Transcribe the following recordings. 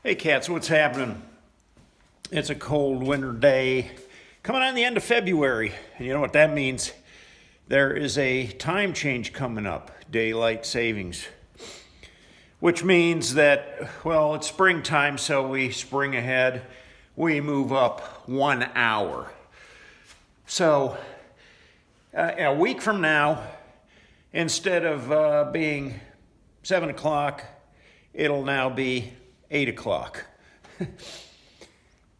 Hey cats, what's happening? It's a cold winter day coming on the end of February. And you know what that means? There is a time change coming up, daylight savings. Which means that, well, it's springtime, so we spring ahead. We move up 1 hour. So, a week from now, instead of being 7 o'clock, it'll now be 8 o'clock.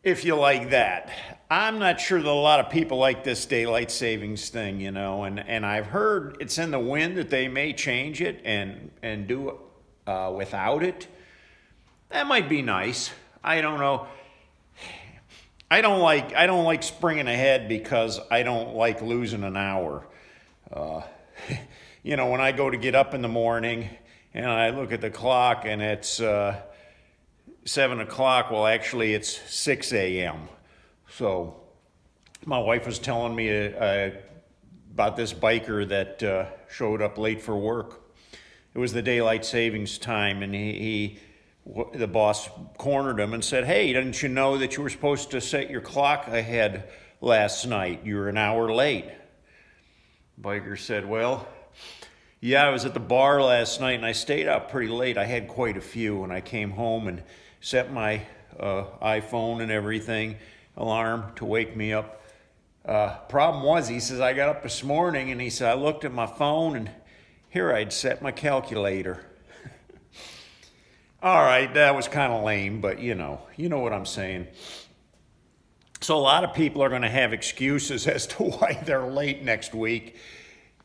If you like that. I'm not sure that a lot of people like this daylight savings thing, and I've heard it's in the wind that they may change it and do it without it. That might be nice. I don't know. I don't like springing ahead because I don't like losing an hour. When I go to get up in the morning and I look at the clock and it's 7 o'clock, well, actually it's 6 a.m. So my wife was telling me about this biker that showed up late for work. It was the daylight savings time, and the boss cornered him and said, "Hey, didn't you know that you were supposed to set your clock ahead last night? You were an hour late." Biker said, "Well, yeah, I was at the bar last night and I stayed out pretty late. I had quite a few, and I came home and set my iPhone and everything, alarm to wake me up. Problem was," he says, "I got up this morning," and he said, "I looked at my phone and here I'd set my calculator." All right, that was kind of lame, but you know what I'm saying. So a lot of people are going to have excuses as to why they're late next week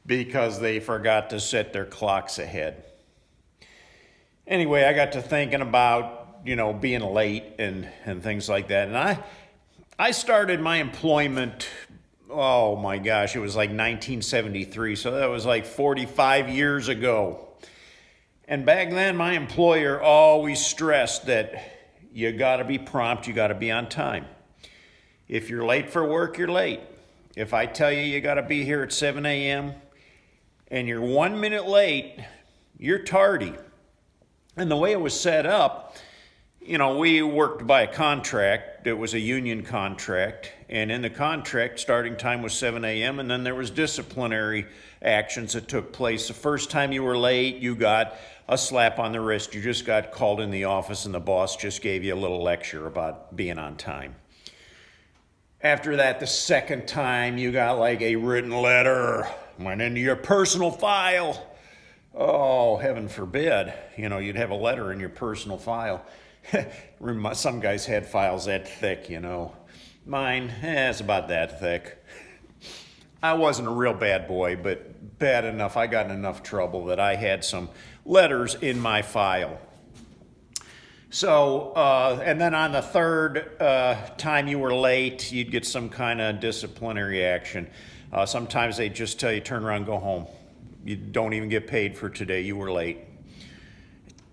because they forgot to set their clocks ahead. Anyway, I got to thinking about, being late and things like that. And I started my employment, oh my gosh, it was like 1973. So that was like 45 years ago. And back then, my employer always stressed that you got to be prompt, you got to be on time. If you're late for work, you're late. If I tell you got to be here at 7 a.m. and you're 1 minute late, you're tardy. And the way it was set up, we worked by a contract. It was a union contract. And in the contract, starting time was 7 a.m. And then there was disciplinary actions that took place. The first time you were late, you got a slap on the wrist. You just got called in the office and the boss just gave you a little lecture about being on time. After that, the second time, you got like a written letter, went into your personal file. Oh, heaven forbid, you'd have a letter in your personal file. Some guys had files that thick, Mine, it's about that thick. I wasn't a real bad boy, but bad enough. I got in enough trouble that I had some letters in my file. So, and then on the third time you were late, you'd get some kind of disciplinary action. Sometimes they just tell you, turn around, go home. You don't even get paid for today. You were late.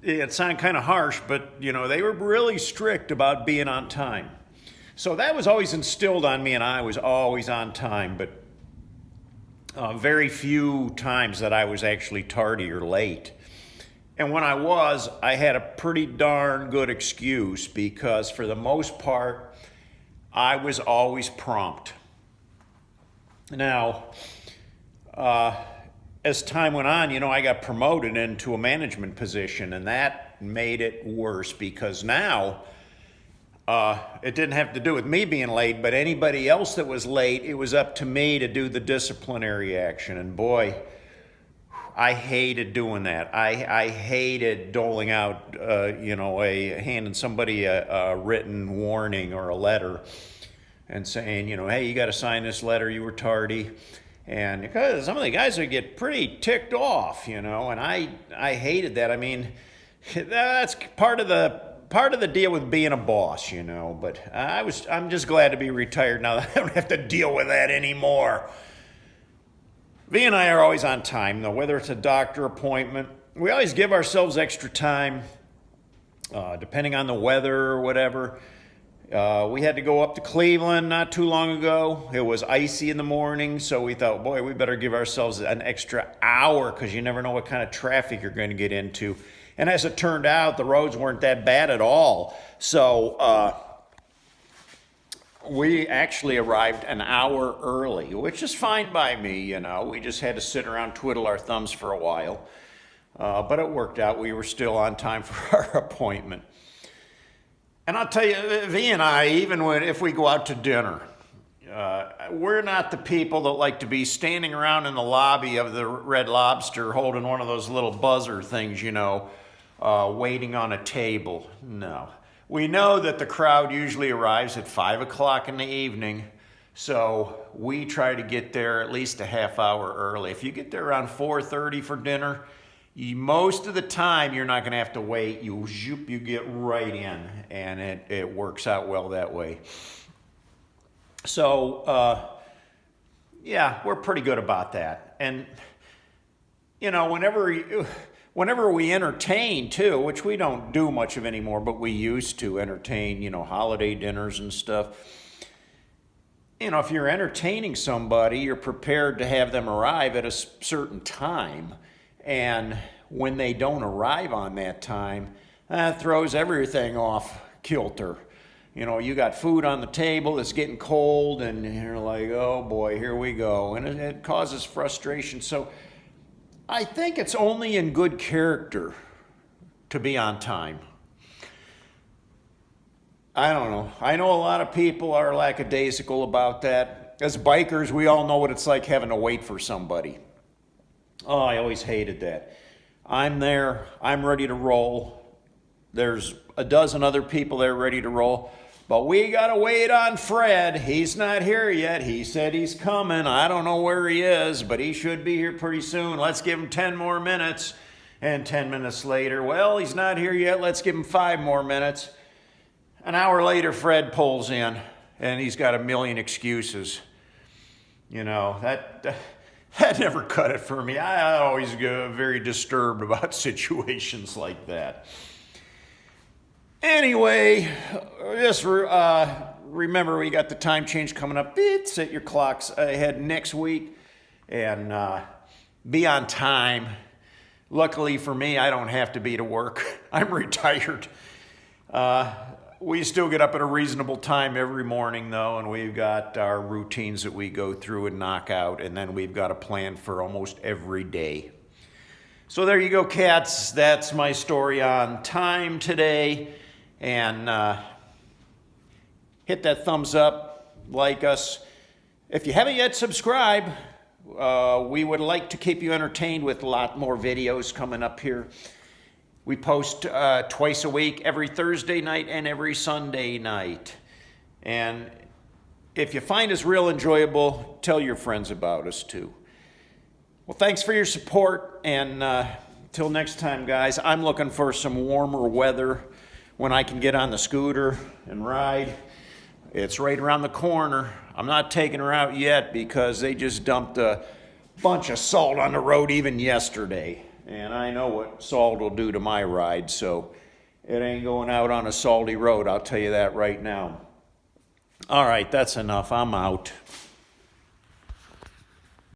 It sounded kind of harsh, but, they were really strict about being on time. So that was always instilled on me, and I was always on time, but very few times that I was actually tardy or late. And when I was, I had a pretty darn good excuse because for the most part, I was always prompt. Now, as time went on, I got promoted into a management position, and that made it worse because now it didn't have to do with me being late, but anybody else that was late, it was up to me to do the disciplinary action. And boy, I hated doing that. I hated doling out, handing somebody a written warning or a letter and saying, hey, you got to sign this letter, you were tardy. And because some of the guys would get pretty ticked off, and I hated that. I mean, that's part of the deal with being a boss, But I'm just glad to be retired now that I don't have to deal with that anymore. V and I are always on time, though, whether it's a doctor appointment. We always give ourselves extra time, depending on the weather or whatever. We had to go up to Cleveland not too long ago. It was icy in the morning, so we thought, boy, we better give ourselves an extra hour because you never know what kind of traffic you're going to get into. And as it turned out, the roads weren't that bad at all. So we actually arrived an hour early, which is fine by me, you know. We just had to sit around, twiddle our thumbs for a while. But it worked out. We were still on time for our appointment. And I'll tell you, V and I, even if we go out to dinner, we're not the people that like to be standing around in the lobby of the Red Lobster holding one of those little buzzer things, you know, waiting on a table. No. We know that the crowd usually arrives at 5 o'clock in the evening, so we try to get there at least a half hour early. If you get there around 4:30 for dinner, most of the time you're not going to have to wait. You get right in, and it works out well that way. So, yeah, we're pretty good about that. And, you know, whenever we entertain too, which we don't do much of anymore, but we used to entertain, you know, holiday dinners and stuff. You know, if you're entertaining somebody, you're prepared to have them arrive at a certain time. And when they don't arrive on that time, that throws everything off kilter. You know, you got food on the table, it's getting cold, and you're like, oh boy, here we go. And it causes frustration. So I think it's only in good character to be on time. I don't know. I know a lot of people are lackadaisical about that. As bikers, we all know what it's like having to wait for somebody. Oh, I always hated that. I'm there, I'm ready to roll. There's a dozen other people there ready to roll. But we gotta wait on Fred. He's not here yet. He said he's coming. I don't know where he is, but he should be here pretty soon. Let's give him 10 more minutes. And 10 minutes later, well, he's not here yet. Let's give him 5 more minutes. An hour later, Fred pulls in, and he's got a million excuses. You know, that never cut it for me. I always get very disturbed about situations like that. Anyway, just remember we got the time change coming up. Set your clocks ahead next week and be on time. Luckily for me, I don't have to be to work. I'm retired. We still get up at a reasonable time every morning, though, and we've got our routines that we go through and knock out, and then we've got a plan for almost every day. So there you go, cats. That's my story on time today. And hit that thumbs up, like us. If you haven't yet subscribed, we would like to keep you entertained with a lot more videos coming up here. We post twice a week, every Thursday night and every Sunday night. And if you find us real enjoyable, tell your friends about us too. Well, thanks for your support, and till next time, guys, I'm looking for some warmer weather when I can get on the scooter and ride. It's right around the corner. I'm not taking her out yet because they just dumped a bunch of salt on the road even yesterday. And I know what salt will do to my ride, so it ain't going out on a salty road, I'll tell you that right now. All right, that's enough. I'm out.